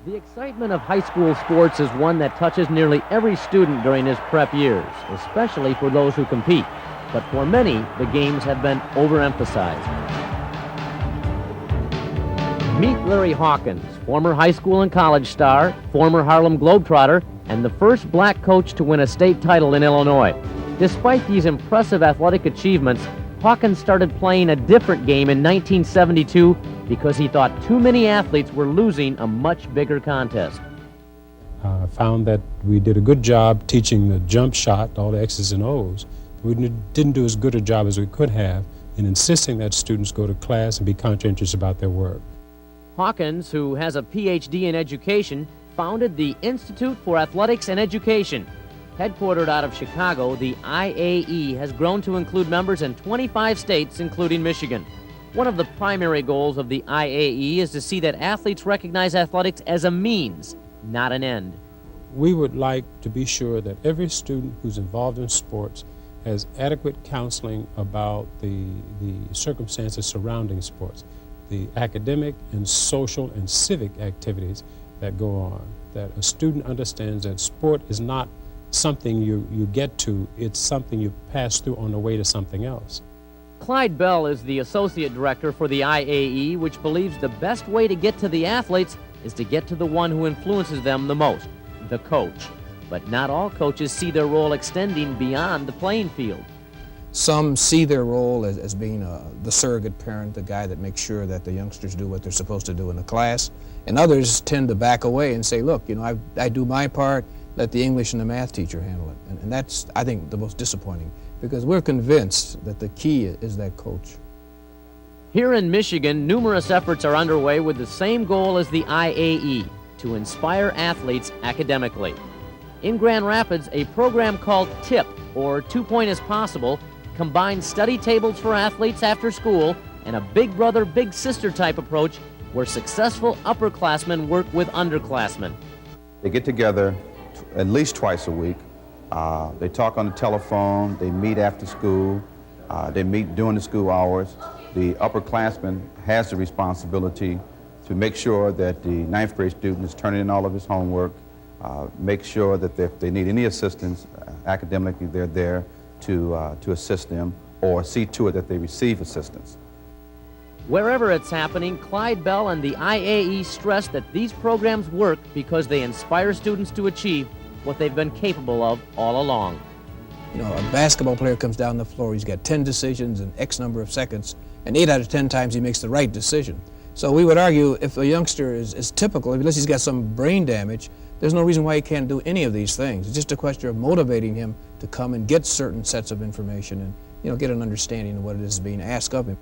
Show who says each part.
Speaker 1: The excitement of high school sports is one that touches nearly every student during his prep years, especially for those who compete. But for many, the games have been overemphasized. Meet Larry Hawkins, former high school and college star, former Harlem Globetrotter, and the first black coach to win a state title in Illinois. Despite these impressive athletic achievements, Hawkins started playing a different game in 1972 because he thought too many athletes were losing a much bigger contest.
Speaker 2: I found that we did a good job teaching the jump shot, all the X's and O's. We didn't do as good a job as we could have in insisting that students go to class and be conscientious about their work.
Speaker 1: Hawkins, who has a PhD in education, founded the Institute for Athletics and Education. Headquartered out of Chicago, the IAE has grown to include members in 25 states, including Michigan. One of the primary goals of the IAE is to see that athletes recognize athletics as a means, not an end.
Speaker 2: We would like to be sure that every student who's involved in sports has adequate counseling about the circumstances surrounding sports, the academic and social and civic activities that go on, that a student understands that sport is not something you get to, it's something you pass through on the way to something else.
Speaker 1: Clyde Bell is the associate director for the IAE, which believes the best way to get to the athletes is to get to the one who influences them the most, the coach. But not all coaches see their role extending beyond the playing field.
Speaker 3: Some see their role as being the surrogate parent, the guy that makes sure that the youngsters do what they're supposed to do in the class. And others tend to back away and say, look, I do my part, let the English and the math teacher handle it. And that's, I think, the most disappointing, because we're convinced that the key is that coach.
Speaker 1: Here in Michigan, numerous efforts are underway with the same goal as the IAE, to inspire athletes academically. In Grand Rapids, a program called TIP, or 2 Point is Possible, combines study tables for athletes after school and a big brother, big sister type approach where successful upperclassmen work with underclassmen.
Speaker 4: They get together at least twice a week. They talk on the telephone, they meet after school, they meet during the school hours. The upperclassman has the responsibility to make sure that the ninth grade student is turning in all of his homework, make sure that if they need any assistance academically, they're there to assist them or see to it that they receive assistance.
Speaker 1: Wherever it's happening, Clyde Bell and the IAE stress that these programs work because they inspire students to achieve what they've been capable of all along.
Speaker 3: You know, a basketball player comes down the floor, he's got 10 decisions in X number of seconds, and 8 out of 10 times he makes the right decision. So we would argue if a youngster is typical, unless he's got some brain damage, there's no reason why he can't do any of these things. It's just a question of motivating him to come and get certain sets of information and, get an understanding of what it is being asked of him.